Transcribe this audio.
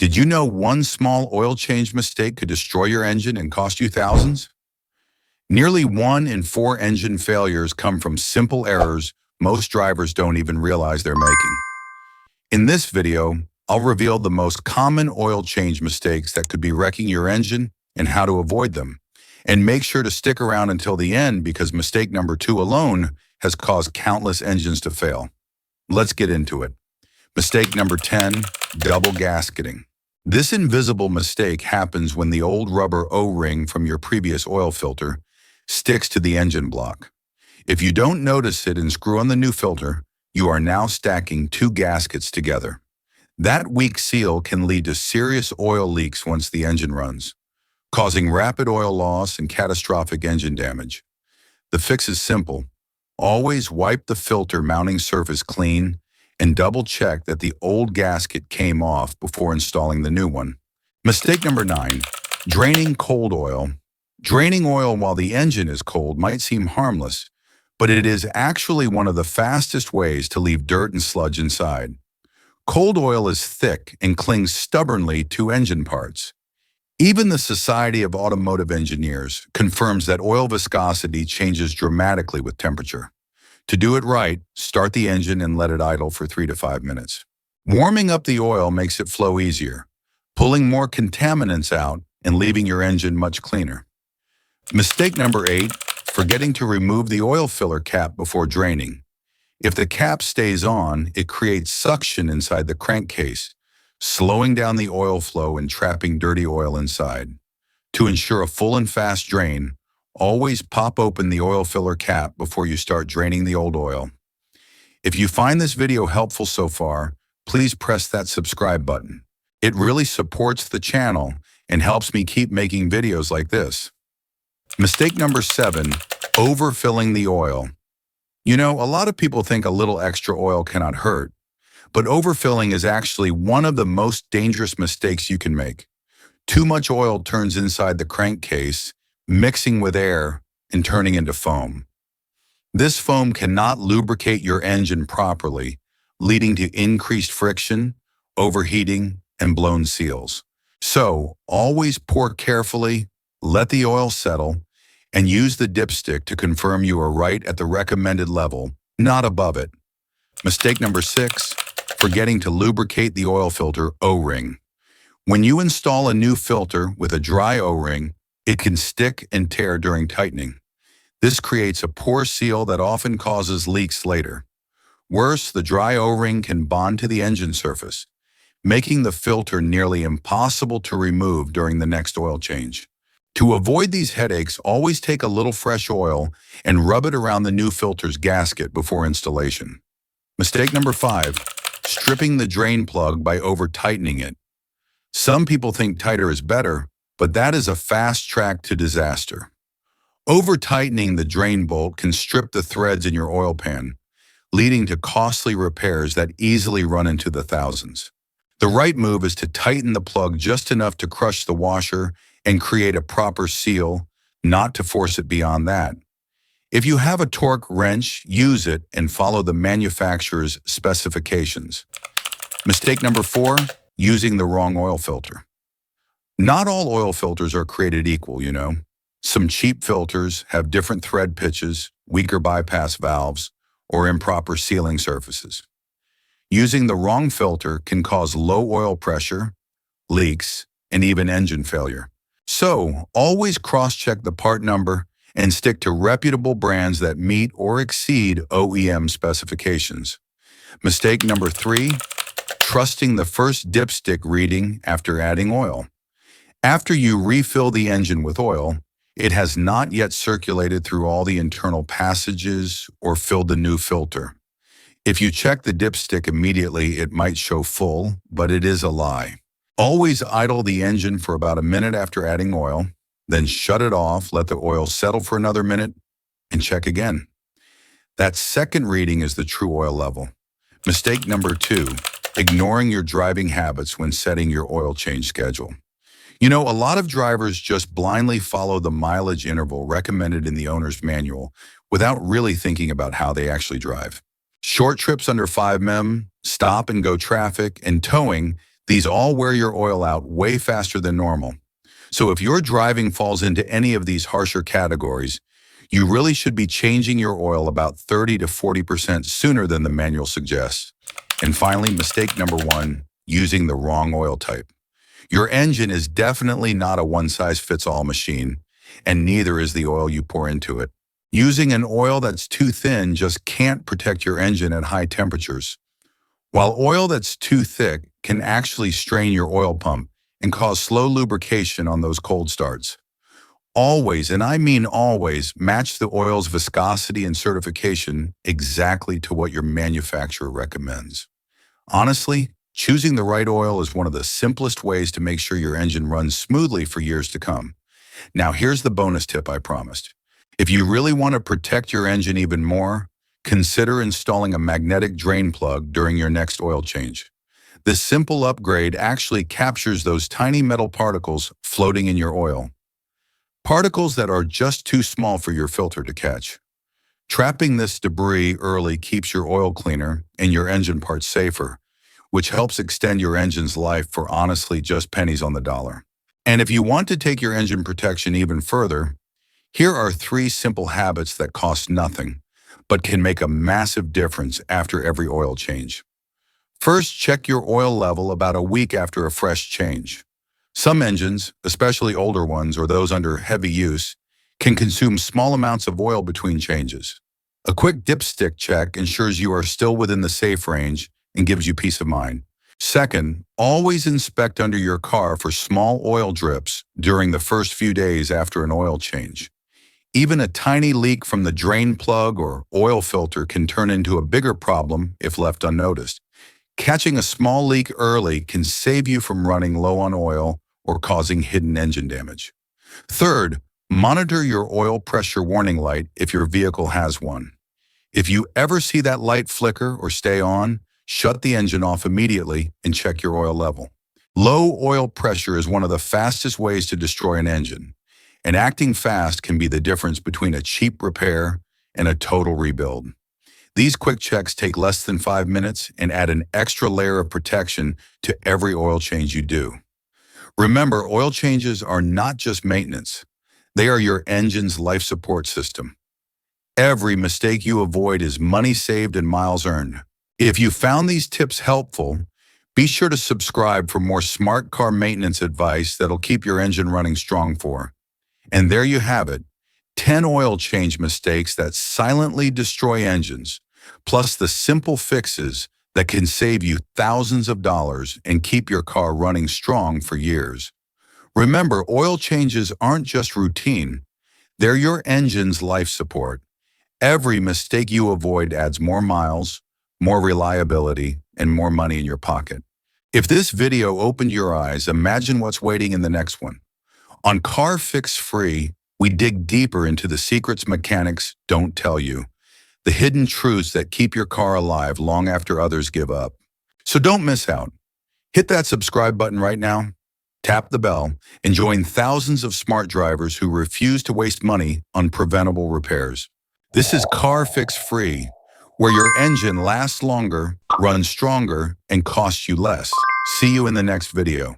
Did you know one small oil change mistake could destroy your engine and cost you thousands? Nearly 1 in 4 engine failures come from simple errors most drivers don't even realize they're making. In this video, I'll reveal the most common oil change mistakes that could be wrecking your engine and how to avoid them. And make sure to stick around until the end because mistake number 2 alone has caused countless engines to fail. Let's get into it. Mistake number 10, double gasketing. This invisible mistake happens when the old rubber O-ring from your previous oil filter sticks to the engine block. If you don't notice it and screw on the new filter, you are now stacking 2 gaskets together. That weak seal can lead to serious oil leaks once the engine runs, causing rapid oil loss and catastrophic engine damage. The fix is simple. Always wipe the filter mounting surface clean and double-check that the old gasket came off before installing the new one. Mistake number 9, draining cold oil. Draining oil while the engine is cold might seem harmless, but it is actually one of the fastest ways to leave dirt and sludge inside. Cold oil is thick and clings stubbornly to engine parts. Even the Society of Automotive Engineers confirms that oil viscosity changes dramatically with temperature. To do it right, start the engine and let it idle for 3 to 5 minutes. Warming up the oil makes it flow easier, pulling more contaminants out and leaving your engine much cleaner. Mistake number 8, forgetting to remove the oil filler cap before draining. If the cap stays on, it creates suction inside the crankcase, slowing down the oil flow and trapping dirty oil inside. To ensure a full and fast drain, always pop open the oil filler cap before you start draining the old oil. If you find this video helpful so far, please press that subscribe button. It really supports the channel and helps me keep making videos like this. Mistake number 7, overfilling the oil. You know, a lot of people think a little extra oil cannot hurt, but overfilling is actually one of the most dangerous mistakes you can make. Too much oil turns inside the crankcase, mixing with air and turning into foam. This foam cannot lubricate your engine properly, leading to increased friction, overheating, and blown seals. So, always pour carefully, let the oil settle, and use the dipstick to confirm you are right at the recommended level, not above it. Mistake number 6, forgetting to lubricate the oil filter O-ring. When you install a new filter with a dry O-ring, it can stick and tear during tightening. This creates a poor seal that often causes leaks later. Worse, the dry O-ring can bond to the engine surface, making the filter nearly impossible to remove during the next oil change. To avoid these headaches, always take a little fresh oil and rub it around the new filter's gasket before installation. Mistake number 5, stripping the drain plug by over-tightening it. Some people think tighter is better, but that is a fast track to disaster. Over-tightening the drain bolt can strip the threads in your oil pan, leading to costly repairs that easily run into the thousands. The right move is to tighten the plug just enough to crush the washer and create a proper seal, not to force it beyond that. If you have a torque wrench, use it and follow the manufacturer's specifications. Mistake number 4, using the wrong oil filter. Not all oil filters are created equal, you know. Some cheap filters have different thread pitches, weaker bypass valves, or improper sealing surfaces. Using the wrong filter can cause low oil pressure, leaks, and even engine failure. So, always cross-check the part number and stick to reputable brands that meet or exceed OEM specifications. Mistake number 3, trusting the first dipstick reading after adding oil. After you refill the engine with oil, it has not yet circulated through all the internal passages or filled the new filter. If you check the dipstick immediately, it might show full, but it is a lie. Always idle the engine for about a minute after adding oil, then shut it off, let the oil settle for another minute, and check again. That second reading is the true oil level. Mistake number 2, ignoring your driving habits when setting your oil change schedule. You know, a lot of drivers just blindly follow the mileage interval recommended in the owner's manual without really thinking about how they actually drive. Short trips under 5 mm, stop and go traffic, and towing, These all wear your oil out way faster than normal. So if your driving falls into any of these harsher categories, you really should be changing your oil about 30 to 40% sooner than the manual suggests. And finally, mistake number 1, using the wrong oil type. Your engine is definitely not a one-size-fits-all machine, and neither is the oil you pour into it. Using an oil that's too thin just can't protect your engine at high temperatures, while oil that's too thick can actually strain your oil pump and cause slow lubrication on those cold starts. Always, and I mean always, match the oil's viscosity and certification exactly to what your manufacturer recommends. Honestly, choosing the right oil is one of the simplest ways to make sure your engine runs smoothly for years to come. Now here's the bonus tip I promised. If you really want to protect your engine even more, consider installing a magnetic drain plug during your next oil change. This simple upgrade actually captures those tiny metal particles floating in your oil. Particles that are just too small for your filter to catch. Trapping this debris early keeps your oil cleaner and your engine parts safer, which helps extend your engine's life for honestly just pennies on the dollar. And if you want to take your engine protection even further, here are 3 simple habits that cost nothing, but can make a massive difference after every oil change. First, check your oil level about a week after a fresh change. Some engines, especially older ones or those under heavy use, can consume small amounts of oil between changes. A quick dipstick check ensures you are still within the safe range and gives you peace of mind. Second, always inspect under your car for small oil drips during the first few days after an oil change. Even a tiny leak from the drain plug or oil filter can turn into a bigger problem if left unnoticed. Catching a small leak early can save you from running low on oil or causing hidden engine damage. Third, monitor your oil pressure warning light if your vehicle has one. If you ever see that light flicker or stay on, shut the engine off immediately and check your oil level. Low oil pressure is one of the fastest ways to destroy an engine, and acting fast can be the difference between a cheap repair and a total rebuild. These quick checks take less than 5 minutes and add an extra layer of protection to every oil change you do. Remember, oil changes are not just maintenance. They are your engine's life support system. Every mistake you avoid is money saved and miles earned. If you found these tips helpful, be sure to subscribe for more smart car maintenance advice that'll keep your engine running strong for. And there you have it. 10 oil change mistakes that silently destroy engines, plus the simple fixes that can save you thousands of dollars and keep your car running strong for years. Remember, oil changes aren't just routine. They're your engine's life support. Every mistake you avoid adds more miles, more reliability, and more money in your pocket. If this video opened your eyes, imagine what's waiting in the next one. On Car Fix Free, we dig deeper into the secrets mechanics don't tell you, the hidden truths that keep your car alive long after others give up. So don't miss out. Hit that subscribe button right now, tap the bell, and join thousands of smart drivers who refuse to waste money on preventable repairs. This is Car Fix Free, where your engine lasts longer, runs stronger, and costs you less. See you in the next video.